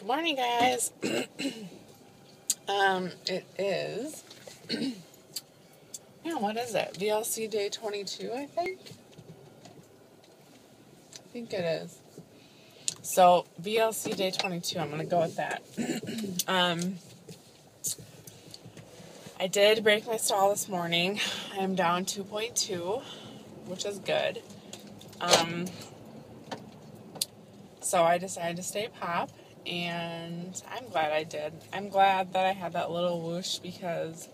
Good morning, guys. It is, yeah, what is it? VLC day 22, I think? I think it is. So, VLC day 22, I'm going to go with that. I did break my stall this morning. I'm down 2.2, which is good. So I decided to stay pop, and I'm glad I did. I'm glad that I had that little whoosh, because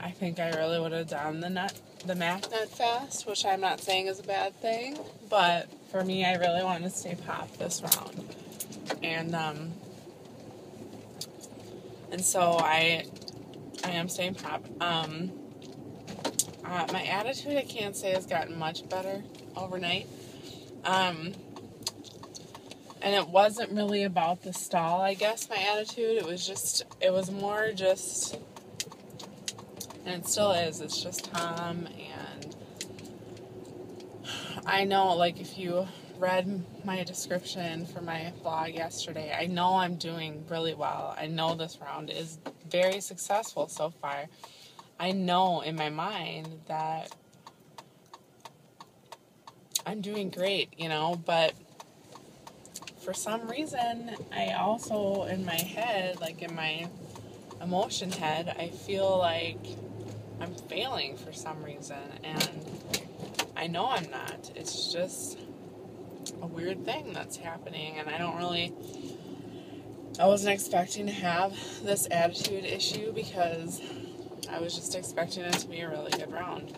I think I really would have done the MAC nut fast, which I'm not saying is a bad thing, but for me, I really wanted to stay pop this round. And so I am staying pop. My attitude, I can't say, has gotten much better overnight. And it wasn't really about the stall, I guess, my attitude. It was more just, and it still is, it's just Tom. And I know, like, if you read my description for my vlog yesterday, I know I'm doing really well. I know this round is very successful so far. I know in my mind that I'm doing great, but for some reason, I also, in my head, like in my emotion head, I feel like I'm failing for some reason, and I know I'm not. It's just a weird thing that's happening, and I wasn't expecting to have this attitude issue, because I was just expecting it to be a really good round.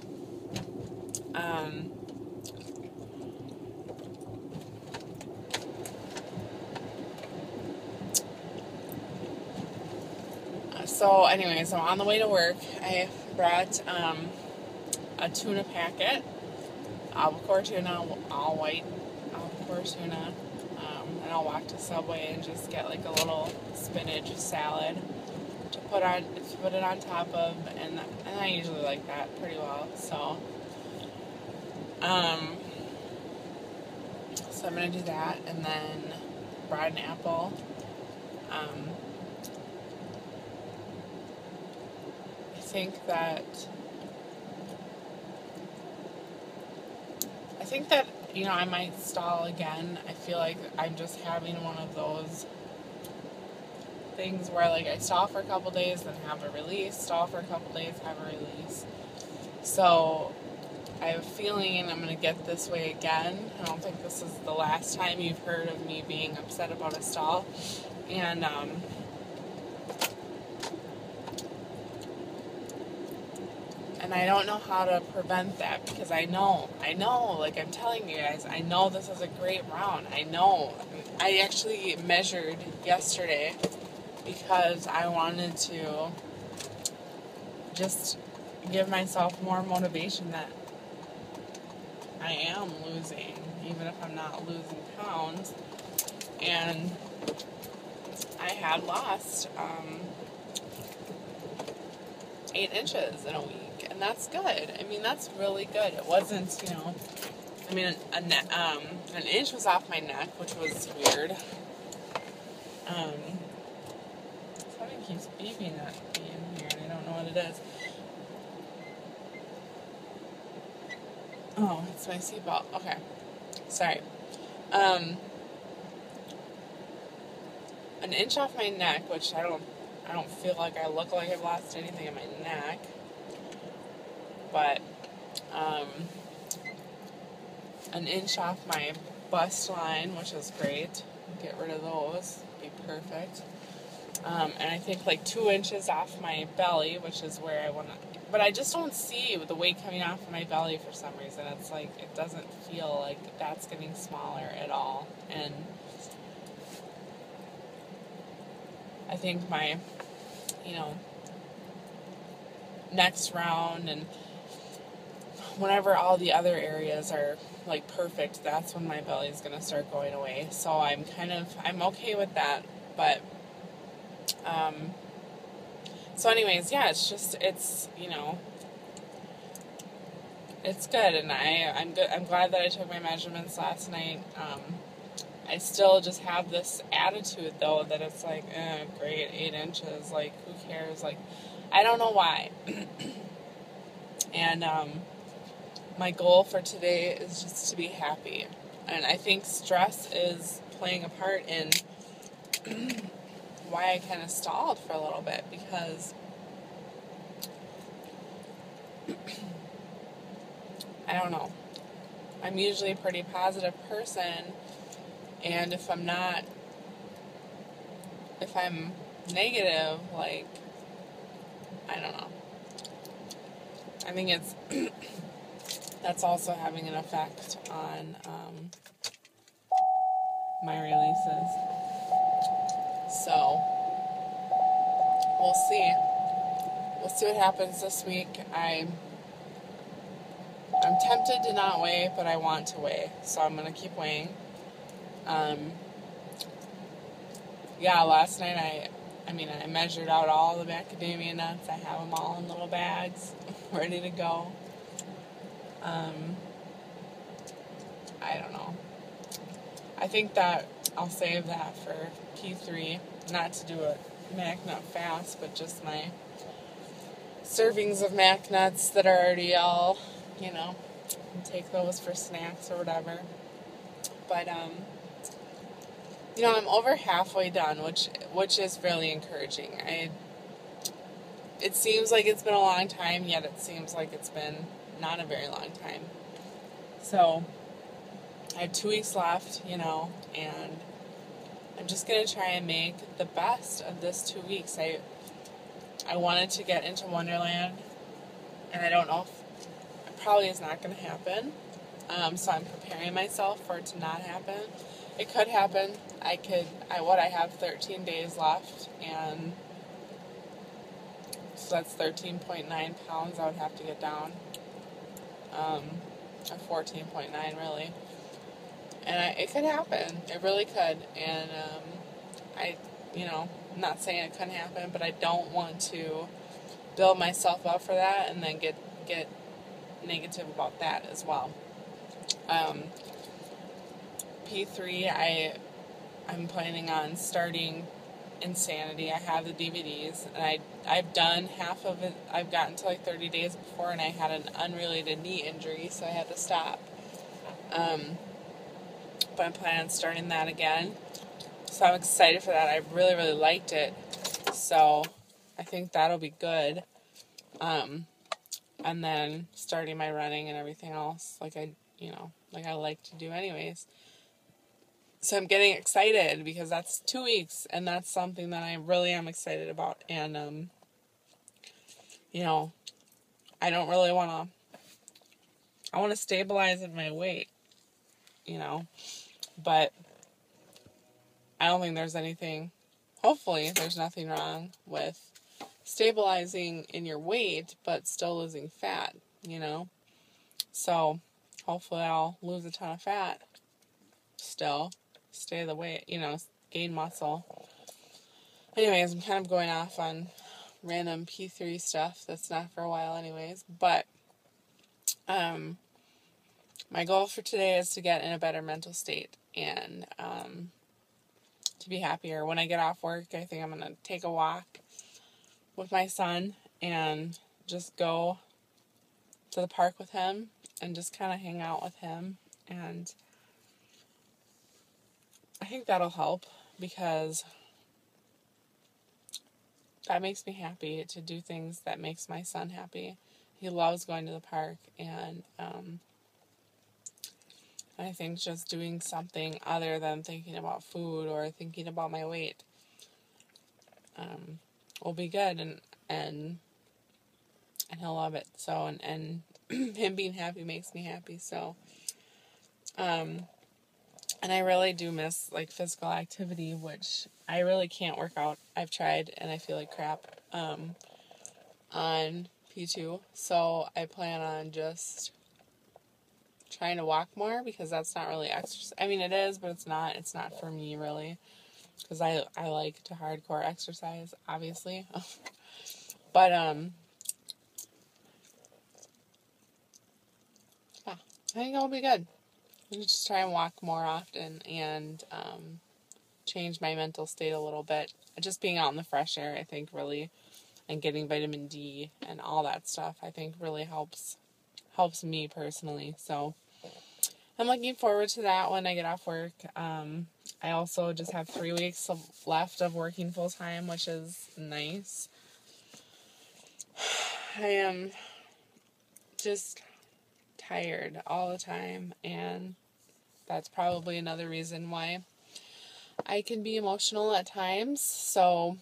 So anyways, I'm on the way to work. I brought a tuna packet, albacore tuna, all white albacore tuna, and I'll walk to Subway and just get like a little spinach salad to put it on top of, and I usually like that pretty well. So I'm gonna do that, and then brought an apple. I think that I might stall again. I feel like I'm just having one of those things where, like, I stall for a couple days, then have a release, stall for a couple days, have a release. So I have a feeling I'm going to get this way again. I don't think this is the last time you've heard of me being upset about a stall. And I don't know how to prevent that, because I know, like I'm telling you guys, I know this is a great round. I know. I actually measured yesterday because I wanted to just give myself more motivation that I am losing, even if I'm not losing pounds. And I had lost 8 inches in a week. And that's good. I mean, that's really good. It wasn't, an inch was off my neck, which was weird. Something keeps beeping at me in here, and I don't know what it is. Oh, it's my seatbelt. Okay. Sorry. An inch off my neck, which I don't feel like I look like I've lost anything in my neck. But an inch off my bust line, which is great. Get rid of those. Be perfect. And I think like 2 inches off my belly, which is where I want to. But I just don't see the weight coming off of my belly for some reason. It's like it doesn't feel like that's getting smaller at all. And I think my, next round, and whenever all the other areas are like perfect, that's when my belly is gonna start going away. So I'm okay with that. But so anyways, yeah, it's good, and I'm good. I'm glad that I took my measurements last night. I still just have this attitude, though, that it's like, great, 8 inches, like, who cares? Like, I don't know why. And my goal for today is just to be happy. And I think stress is playing a part in why I kind of stalled for a little bit, because I don't know. I'm usually a pretty positive person, and if I'm negative, like, I don't know. I think that's also having an effect on my releases. So, we'll see. We'll see what happens this week. I'm tempted to not weigh, but I want to weigh, so I'm going to keep weighing. Last night I measured out all the macadamia nuts. I have them all in little bags, ready to go. I don't know. I think that I'll save that for P3, not to do a mac nut fast, but just my servings of mac nuts that are already all, take those for snacks or whatever. But, I'm over halfway done, which is really encouraging. It seems like it's been a long time, yet it seems like it's been not a very long time. So, I have 2 weeks left, and I'm just going to try and make the best of this 2 weeks. I wanted to get into Wonderland, and I don't know if it probably is not going to happen. So I'm preparing myself for it to not happen. It could happen. I have 13 days left, and so that's 13.9 pounds I would have to get down. Or 14.9 really. And it could happen. It really could. And I'm not saying it couldn't happen, but I don't want to build myself up for that and then get negative about that as well. P3, I'm planning on starting Insanity. I have the DVDs, and I've done half of it. I've gotten to like 30 days before, and I had an unrelated knee injury, so I had to stop. But I'm planning on starting that again. So I'm excited for that. I really, really liked it. So I think that'll be good. And then starting my running and everything else, like I like to do anyways. So I'm getting excited because that's 2 weeks, and that's something that I really am excited about. And, I don't really I want to stabilize in my weight, but I don't think there's hopefully there's nothing wrong with stabilizing in your weight, but still losing fat, So hopefully I'll lose a ton of fat still, stay the weight, gain muscle. Anyways, I'm kind of going off on random P3 stuff that's not for a while anyways, but my goal for today is to get in a better mental state and to be happier. When I get off work, I think I'm going to take a walk with my son and just go to the park with him and just kind of hang out with him, and I think that'll help because that makes me happy to do things that makes my son happy. He loves going to the park, and I think just doing something other than thinking about food or thinking about my weight will be good, and he'll love it. So, and him being happy makes me happy. So, and I really do miss like physical activity, which I really can't work out. I've tried and I feel like crap on P2. So I plan on just trying to walk more because that's not really exercise. I mean, it is, but it's not. It's not for me really because I like to hardcore exercise, obviously. But I think it'll be good. just try and walk more often and change my mental state a little bit. Just being out in the fresh air, I think, really, and getting vitamin D and all that stuff, I think really helps me personally. So I'm looking forward to that when I get off work. I also just have 3 weeks left of working full time, which is nice. I am just tired all the time, and that's probably another reason why I can be emotional at times. So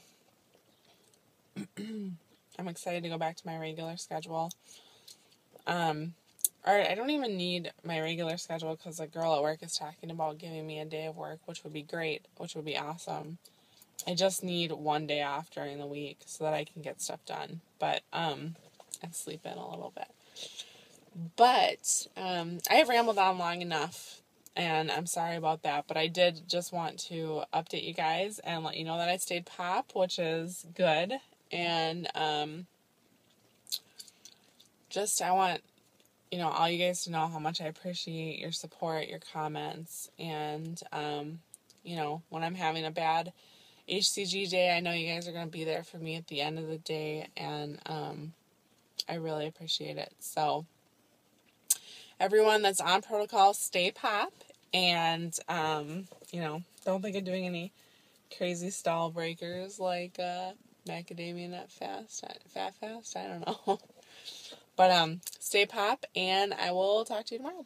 I'm excited to go back to my regular schedule. Or I don't even need my regular schedule because a girl at work is talking about giving me a day of work, which would be great, which would be awesome. I just need one day off during the week so that I can get stuff done. But and sleep in a little bit. But I have rambled on long enough, and I'm sorry about that. But I did just want to update you guys and let you know that I stayed pop, which is good. And I want all you guys to know how much I appreciate your support, your comments, and when I'm having a bad HCG day, I know you guys are going to be there for me at the end of the day, and I really appreciate it. So everyone that's on protocol, stay pop, and don't think of doing any crazy stall breakers like macadamia nut fat fast. I don't know. But stay pop, and I will talk to you tomorrow.